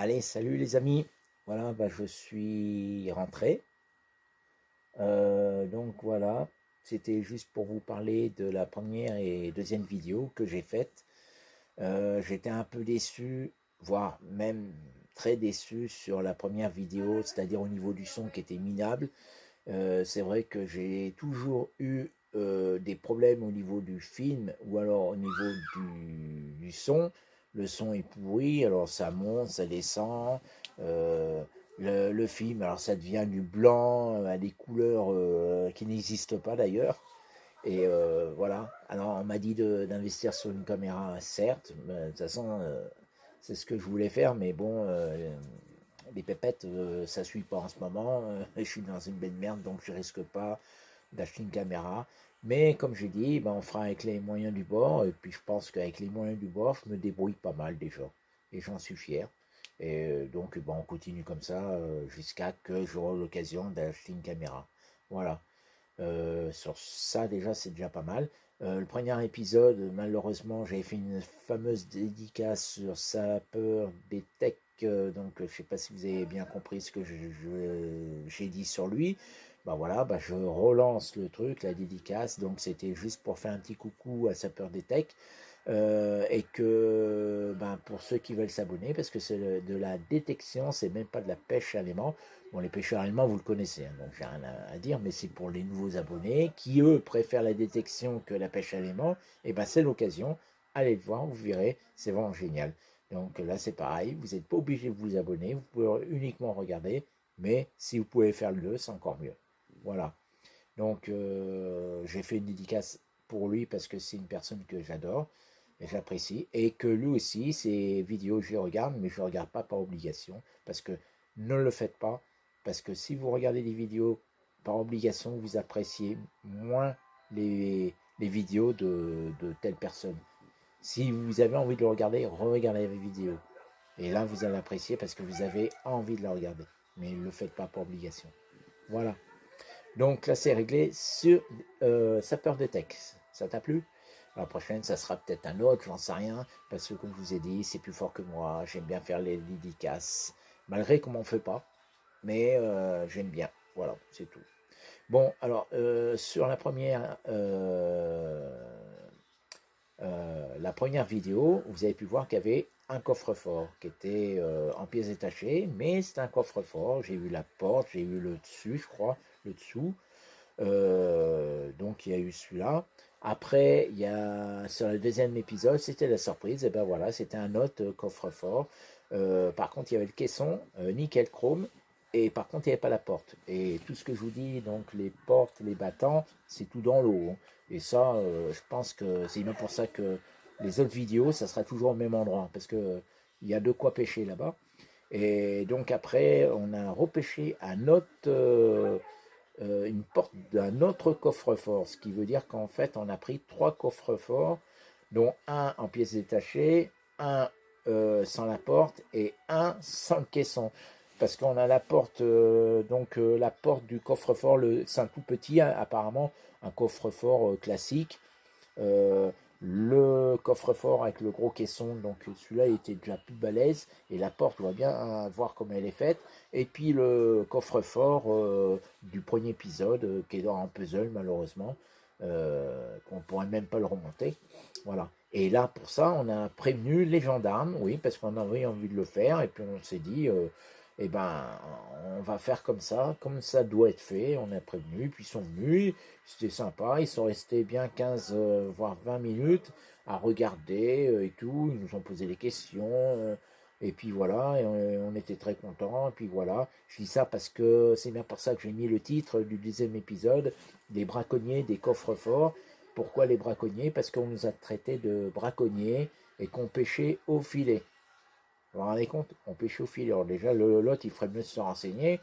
Allez, salut les amis. Voilà, je suis rentré. Donc voilà, c'était juste pour vous parler de la première et deuxième vidéo que j'ai faite. J'étais un peu déçu, voire même très déçu sur la première vidéo, c'est-à-dire au niveau du son qui était minable. C'est vrai que j'ai toujours eu des problèmes au niveau du film ou alors au niveau du son. Le son est pourri, alors ça monte, ça descend. Euh, le film, alors ça devient du blanc à des couleurs qui n'existent pas d'ailleurs. Et voilà. Alors on m'a dit d'investir sur une caméra, certes. De toute façon, c'est ce que je voulais faire, mais bon, les pépettes, ça suit pas en ce moment. Je suis dans une belle merde, donc je risque pas d'acheter une caméra. Mais comme j'ai dit, ben, on fera avec les moyens du bord. Et puis je pense qu'avec les moyens du bord, je me débrouille pas mal déjà. Et j'en suis fier. Et donc ben, on continue comme ça jusqu'à que j'aurai l'occasion d'acheter une caméra. Voilà. Sur ça déjà c'est déjà pas mal. Le premier épisode, malheureusement, j'avais fait une fameuse dédicace sur Sapeur des Tech, donc je sais pas si vous avez bien compris ce que j'ai dit sur lui. Bah voilà, bah je relance le truc, la dédicace, donc c'était juste pour faire un petit coucou à Sapeur des Tech. Et que ben, pour ceux qui veulent s'abonner, parce que c'est de la détection, c'est même pas de la pêche à l'aimant. Bon, les pêcheurs allemands, vous le connaissez, hein, donc j'ai rien à dire, mais c'est pour les nouveaux abonnés qui, eux, préfèrent la détection que la pêche à l'aimant. Et ben c'est l'occasion, allez le voir, vous verrez, c'est vraiment génial. Donc là, c'est pareil, vous n'êtes pas obligé de vous abonner, vous pouvez uniquement regarder, mais si vous pouvez faire le deux, c'est encore mieux. Voilà. Donc j'ai fait une dédicace pour lui parce que c'est une personne que j'adore et j'apprécie. Et que lui aussi, ses vidéos, je les regarde, mais je ne regarde pas par obligation. Parce que ne le faites pas. Parce que si vous regardez des vidéos par obligation, vous appréciez moins les vidéos de telle personne. Si vous avez envie de le regarder, re-regardez les vidéos. Et là, vous allez apprécier parce que vous avez envie de le regarder. Mais ne le faites pas par obligation. Voilà. Donc là, c'est réglé sur Sapeur de texte. Ça t'a plu? La prochaine, ça sera peut-être un autre, j'en sais rien, parce que comme je vous ai dit, c'est plus fort que moi. J'aime bien faire les dédicaces, malgré qu'on m'en fait pas, mais j'aime bien. Voilà, c'est tout. Bon, alors, sur la première vidéo, vous avez pu voir qu'il y avait un coffre-fort qui était en pièces détachées, mais c'est un coffre-fort. J'ai eu la porte, j'ai eu le dessus, je crois, le dessous. Donc il y a eu celui-là. Après, il y a sur le deuxième épisode, c'était la surprise. Et ben voilà, c'était un autre coffre-fort. Par contre, il y avait le caisson, nickel chrome. Et par contre, il n'y avait pas la porte. Et tout ce que je vous dis, donc les portes, les battants, c'est tout dans l'eau, hein. Et ça, je pense que c'est même pour ça que les autres vidéos, ça sera toujours au même endroit. Parce que il y a de quoi pêcher là-bas. Et donc après, on a repêché un autre une porte d'un autre coffre-fort, ce qui veut dire qu'en fait, on a pris trois coffres-forts, dont un en pièces détachées, un sans la porte et un sans le caisson. Parce qu'on a la porte, la porte du coffre-fort, c'est un tout petit, hein, apparemment, un coffre-fort classique. Euh, le coffre-fort avec le gros caisson, donc celui-là était déjà plus balèze, et la porte, on voit bien voir comment elle est faite. Et puis le coffre-fort du premier épisode, qui est dans un puzzle malheureusement, qu'on ne pourrait même pas le remonter. Voilà. Et là, pour ça, on a prévenu les gendarmes, oui, parce qu'on avait envie de le faire, et puis on s'est dit, eh ben, on va faire comme ça doit être fait. On a prévenu, puis ils sont venus, c'était sympa, ils sont restés bien 15, voire 20 minutes à regarder et tout. Ils nous ont posé des questions, et puis voilà, et on était très contents, et puis voilà. Je dis ça parce que c'est bien pour ça que j'ai mis le titre du deuxième épisode, des braconniers, des coffres-forts. Pourquoi les braconniers? Parce qu'on nous a traités de braconniers et qu'on pêchait au filet. Vous vous rendez compte? On pêche au filet. Alors déjà, l'autre, il ferait mieux de se renseigner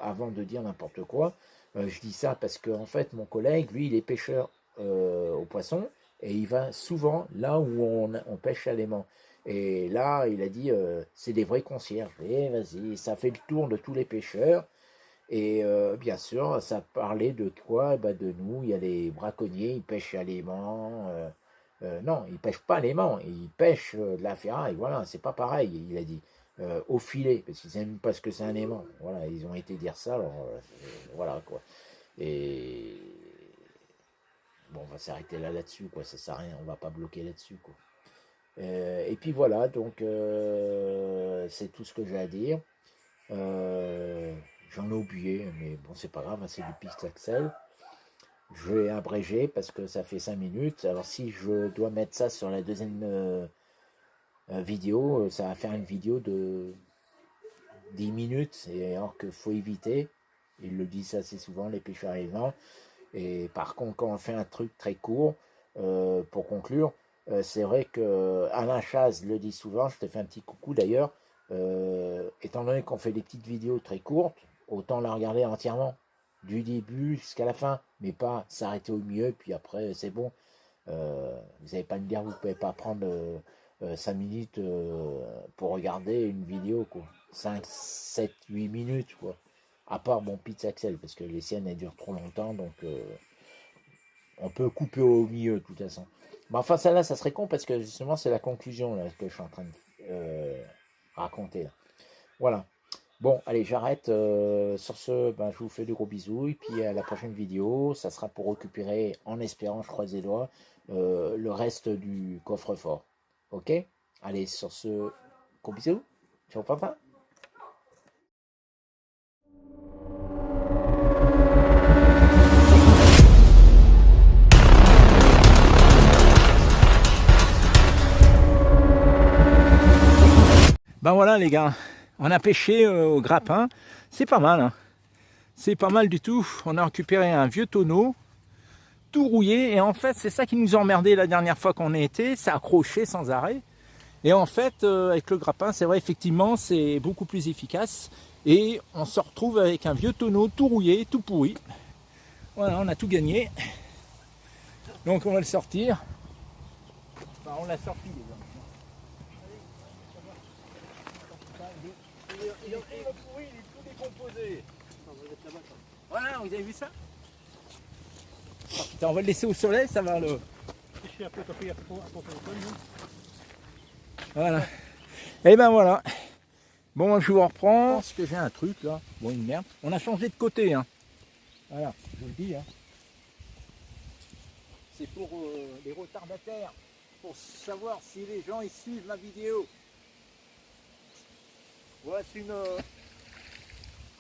avant de dire n'importe quoi. Je dis ça parce que en fait, mon collègue, lui, il est pêcheur au poisson et il va souvent là où on pêche à l'aimant. Et là, il a dit, c'est des vrais concierges. Et vas-y, ça fait le tour de tous les pêcheurs. Et bien sûr, ça parlait de quoi? Bah, de nous, il y a les braconniers, ils pêchent à l'aimant. Non, ils pêchent pas à l'aimant, ils pêchent de la ferraille, voilà, c'est pas pareil, il a dit. au filet, parce qu'ils ne savent même pas ce que c'est un aimant. Voilà, ils ont été dire ça, alors voilà quoi. Et bon, on va s'arrêter là-dessus, quoi. Ça sert à rien, on va pas bloquer là-dessus, quoi. Et puis voilà, donc c'est tout ce que j'ai à dire. J'en ai oublié, mais bon, c'est pas grave, hein, c'est du Pixel. Je vais abréger parce que ça fait 5 minutes. Alors si je dois mettre ça sur la deuxième vidéo, ça va faire une vidéo de 10 minutes, et alors qu'il faut éviter. Ils le disent assez souvent, les pêcheurs arrivants. Et par contre, quand on fait un truc très court, pour conclure, c'est vrai que Alain Chaz le dit souvent, je te fais un petit coucou d'ailleurs, étant donné qu'on fait des petites vidéos très courtes, autant la regarder entièrement, du début jusqu'à la fin, mais pas s'arrêter au milieu, puis après c'est bon. Vous n'allez pas me dire, vous ne pouvez pas prendre 5 minutes pour regarder une vidéo, quoi. 5, 7, 8 minutes, quoi. À part mon Pixel, parce que les siennes elles durent trop longtemps, donc on peut couper au milieu de toute façon. Mais enfin, celle-là, ça serait con parce que justement, c'est la conclusion là, que je suis en train de raconter. Là. Voilà. Bon, allez, j'arrête. Sur ce, ben, je vous fais de gros bisous. Et puis à la prochaine vidéo, ça sera pour récupérer, en espérant, je croise les doigts, le reste du coffre-fort. Ok? Allez, sur ce, gros bisous. Ciao, papa. Ben voilà les gars, on a pêché au grappin, c'est pas mal, hein. C'est pas mal du tout. On a récupéré un vieux tonneau, tout rouillé, et en fait c'est ça qui nous a emmerdé la dernière fois qu'on y était, ça accrochait sans arrêt. Et en fait avec le grappin, c'est vrai effectivement c'est beaucoup plus efficace, et on se retrouve avec un vieux tonneau tout rouillé, tout pourri. Voilà, on a tout gagné. Donc on va le sortir. Enfin, on l'a sorti déjà. Il est pourri, il est tout décomposé. Voilà, vous avez vu ça? Putain, on va le laisser au soleil, ça va le... Voilà. Et ben voilà. Bon, je vous reprends. Je pense que j'ai un truc là. Bon, une merde. On a changé de côté, hein. Voilà, je vous le dis, hein. C'est pour les retardataires, pour savoir si les gens ils suivent ma vidéo. Voilà, c'est une...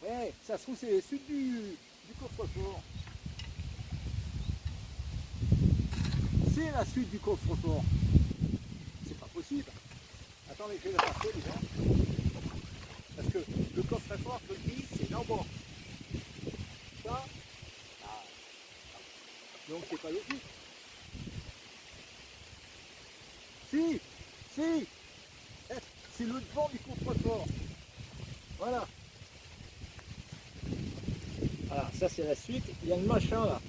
Ouais, ça se trouve c'est le sud du coffre-fort. C'est la suite du coffre-fort. C'est pas possible. Attendez, je vais le passer déjà. Parce que le coffre-fort, je le dis, c'est là-bas. Ça, ah. Donc c'est pas logique. Si, si, c'est le devant du coffre-fort. Voilà. Voilà, ça c'est la suite. Il y a le machin là.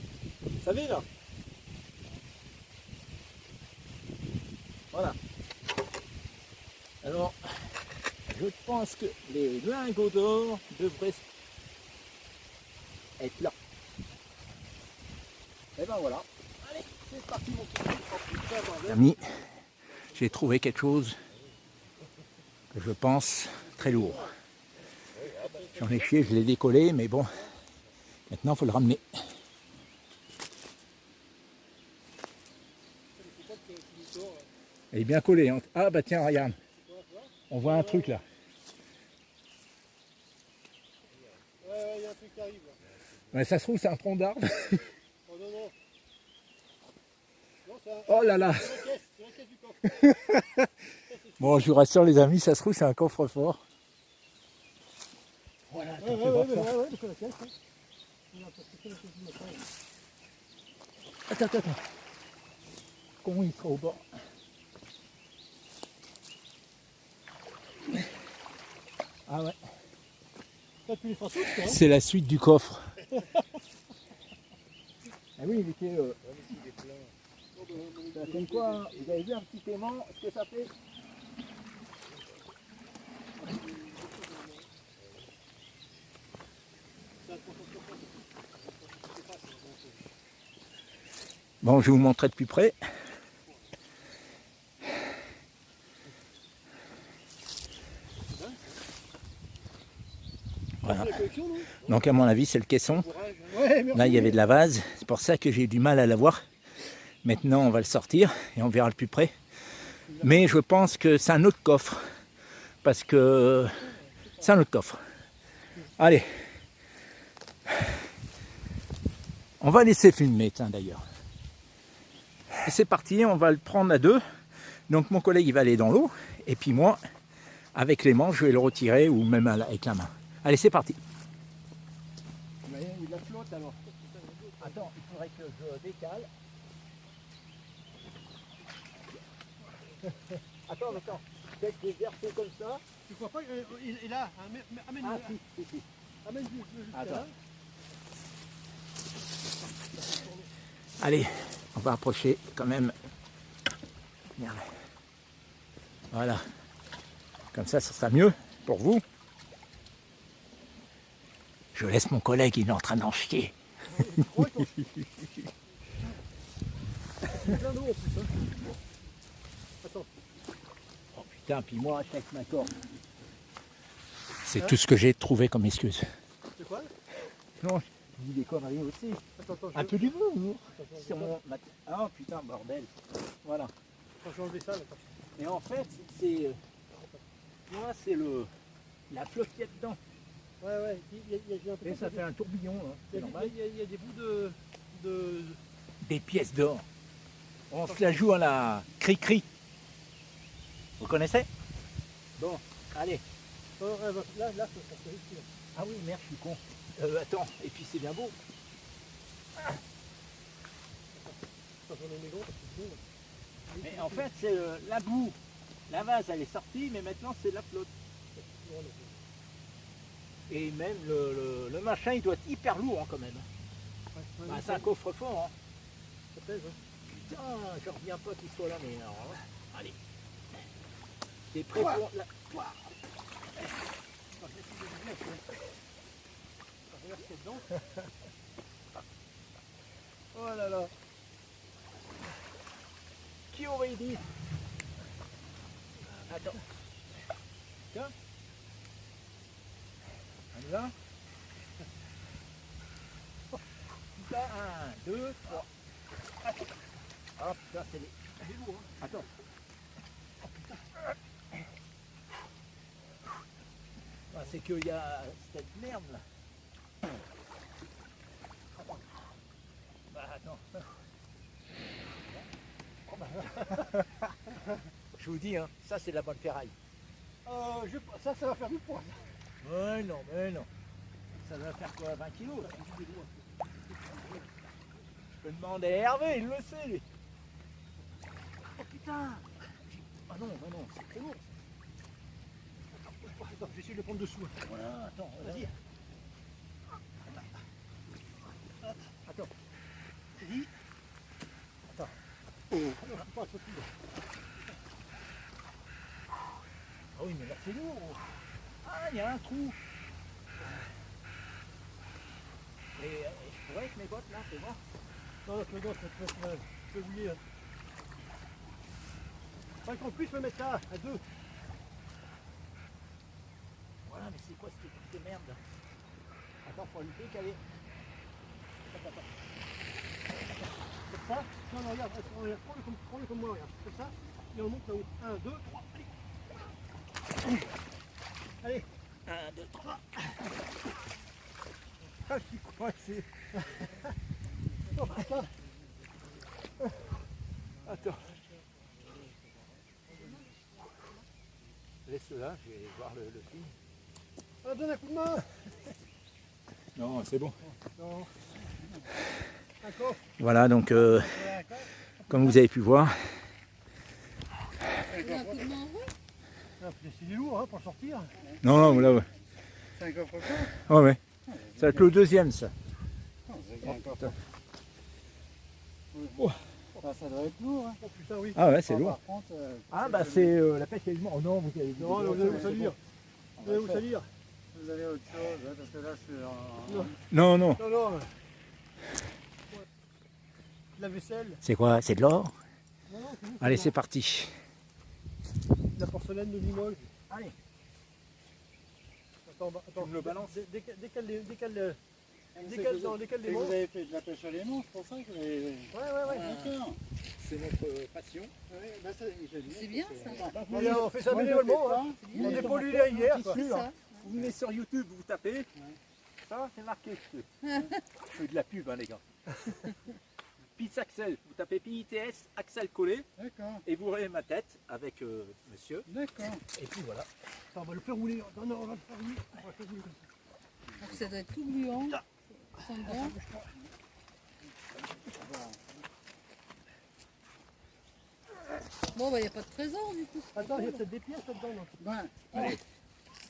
Vous savez là? Voilà. Alors, je pense que les lingots d'or devraient être là. Et ben voilà. Allez, c'est parti mon petit ami. J'ai trouvé quelque chose que je pense très lourd. J'en ai chié, je l'ai décollé, mais bon, maintenant il faut le ramener. Elle est bien collée. Hein. Ah bah tiens, regarde. On voit un truc là. Ouais, il y a un truc qui arrive là. Ouais, ça se trouve, c'est un tronc d'arbre. Oh non, non. Non, c'est un... Oh là là. C'est la caisse du coffre. Bon, je vous rassure les amis, ça se trouve, c'est un coffre-fort. Voilà, Ouais, c'est la caisse. Attends. Comment il sera au bord? Ah ouais. C'est la suite du coffre. Ah oui, il était... Ça fait quoi, hein? Vous avez vu un petit aimant? Ce que ça fait? Bon, je vais vous montrer de plus près. Voilà. La collection, non? Donc à mon avis c'est le caisson. Courage. Ouais, merci. Là il y avait de la vase, c'est pour ça que j'ai eu du mal à la voir. Maintenant on va le sortir et on verra le plus près. Mais je pense que c'est un autre coffre. Parce que c'est un autre coffre. Allez. On va laisser filmer, tiens d'ailleurs. Et c'est parti, on va le prendre à deux. Donc mon collègue il va aller dans l'eau. Et puis moi, avec les manches, je vais le retirer ou même avec la main. Allez, c'est parti. Il la flotte alors. Attends, il faudrait que je décale. Attends. Peut-être que je verser comme ça. Tu crois pas qu'il est là? Amène, Ah, si. amène jusqu'à Attends. là. Allez, on va approcher quand même. Merde. Voilà. Comme ça sera mieux pour vous. Je laisse mon collègue, il est en train d'en chier. Ouais, toi. Il est plein d'eau en plus. Hein. Attends. Oh putain, puis moi, avec ma corde. C'est tout ce que j'ai trouvé comme excuse. C'est quoi? Non, je dis des conneries aussi. Attends, Un peu d'humour. Sur mon... Ah putain, bordel. Voilà. je vais enlever ça. Là, Et en fait, c'est... Moi, c'est la flotte qu'il y a dedans. ouais, il y a un peu Et ça fait un tourbillon, hein. C'est normal. Il y a des bouts de... Des pièces d'or. On se la joue à la cri-cri. Vous connaissez? Bon, allez. Là, ça se risque. Ah oui, merde, je suis con. Attends, et puis c'est bien beau. Attends, j'en ai mes gros parce que c'est bon. Mais en fait, c'est la boue. La vase, elle est sortie, mais maintenant c'est la flotte. Et même le machin, il doit être hyper lourd hein, quand même. Bah, c'est un coffre-fort. Hein. Ça pèse, hein. Putain, je reviens pas qu'il soit là, mais alors, allez. C'est prêt pour la... Regarde ce qu'il y a dedans. Oh là là. Qui aurait dit? Attends. Tiens. On y va. Putain, 1, 2, 3. Hop, là c'est les lourds. Hein. Attends. Oh, putain. Ah, c'est qu'il y a cette merde là. Bah attends. Oh, bah. Je vous dis, hein, ça c'est de la bonne ferraille. Ça va faire du poids. Mais non. Ça va faire quoi, 20 kilos là? Je peux demander à Hervé, il le sait lui. Oh putain. Ah non, c'est trop lourd. Attends, je vais essayer de le prendre dessous. Voilà, attends, vas-y. Attends. J'ai dit. Attends. Oh, non, je peux pas être plus. Ah oui, mais là c'est lourd. Ah, il y a un trou. Et je pourrais avec mes bottes là, c'est bon. Non, je me gosse, je vais oublier. Pas qu'en plus, je vais mettre ça à deux. Voilà, mais c'est quoi ce truc de merde là? Attends, faut lui décaler. Attends. Comme ça. Non, regarde, prends-le comme moi, regarde. Comme ça. Et on monte là-haut. 1, 2, 3. Allez. 1, 2, 3. Ah, je suis coincé. Oh putain. Attends. Laisse là, je vais voir le film. Ah, donne un coup de main. Non, c'est bon. Non. Un coffre. Voilà, donc comme vous avez pu voir, Ah, c'est du lourd hein, pour sortir. non, là, ouais. C'est un coffre fort. Ouais. Ça va être le deuxième, ça. Ça doit être lourd. Hein. Oh putain, oui. Ah ouais, c'est lourd. Par contre, Ah bah c'est la pêche à l'humour. Oh non, vous avez... non, vous allez vous salir. Vous allez vous salir. Vous avez autre chose, hein, parce que là je suis en... Non. Non. La vaisselle. C'est quoi? C'est de l'or? Non, c'est juste Allez, c'est parti. la porcelaine de Limoges. Allez. Tu me le balances. Décale les Vous manches. avez fait de la pêche à l'aimant, c'est pour ça que vous avez... Ouais. D'accord. C'est notre passion. Ouais, bah C'est bien ça. Allez, on fait ça bénévolement. Hein. On dépollue les rivières. quoi. C'est ça. Vous venez sur YouTube, vous tapez. Ça, c'est marqué. Je fais de la pub, hein, les gars. Pitts Axel, vous tapez PITS, Axel Collet, D'accord. et vous voyez ma tête avec monsieur. D'accord. Et puis voilà. Attends, on va le faire rouler. Non, on va le faire rouler. On va le faire rouler comme ça. Donc ça doit être tout gluant. Ça sent bon. Bon, bah, il n'y a pas de trésor du coup. Attends, il y a peut-être des pièces là-dedans. non Ben, Allez,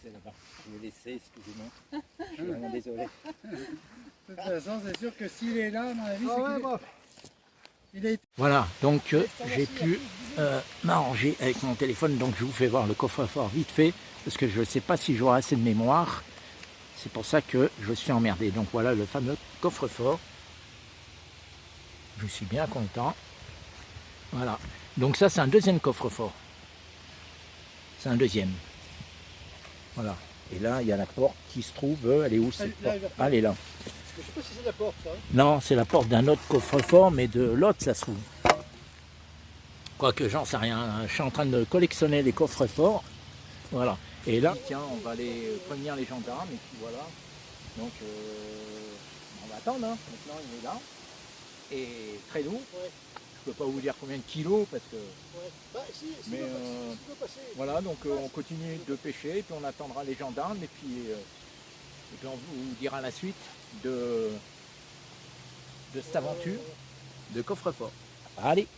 c'est là-bas. Je vais laisser, excusez-moi. Je suis vraiment désolé. de toute façon, c'est sûr que s'il est là, à mon avis, Ah c'est ouais, qu'il bah. il est... Voilà, donc j'ai pu m'arranger avec mon téléphone, donc je vous fais voir le coffre-fort vite fait, parce que je ne sais pas si j'aurai assez de mémoire. C'est pour ça que je suis emmerdé. Donc voilà le fameux coffre-fort. Je suis bien content. Voilà. Donc ça, c'est un deuxième coffre-fort. C'est un deuxième. Voilà. Et là, il y a la porte qui se trouve. Elle est où cette porte? Ah, elle est là. Je sais pas si c'est la porte, ça. Hein. Non, c'est la porte d'un autre coffre-fort, mais de l'autre, ça se trouve. Quoique, j'en sais rien. Hein. Je suis en train de collectionner les coffres-forts. Voilà. Et là, tiens, on va aller prévenir les gendarmes. Et puis voilà. Donc, on va attendre. Hein. Maintenant, il est là. Et très lourd. Ouais. Je peux pas vous dire combien de kilos parce que. Ouais. Bah, si Mais, doit passer, si doit passer. Voilà, donc on continue de pêcher. Et puis on attendra les gendarmes. Et puis on vous dira la suite de cette aventure de coffre-fort. Allez!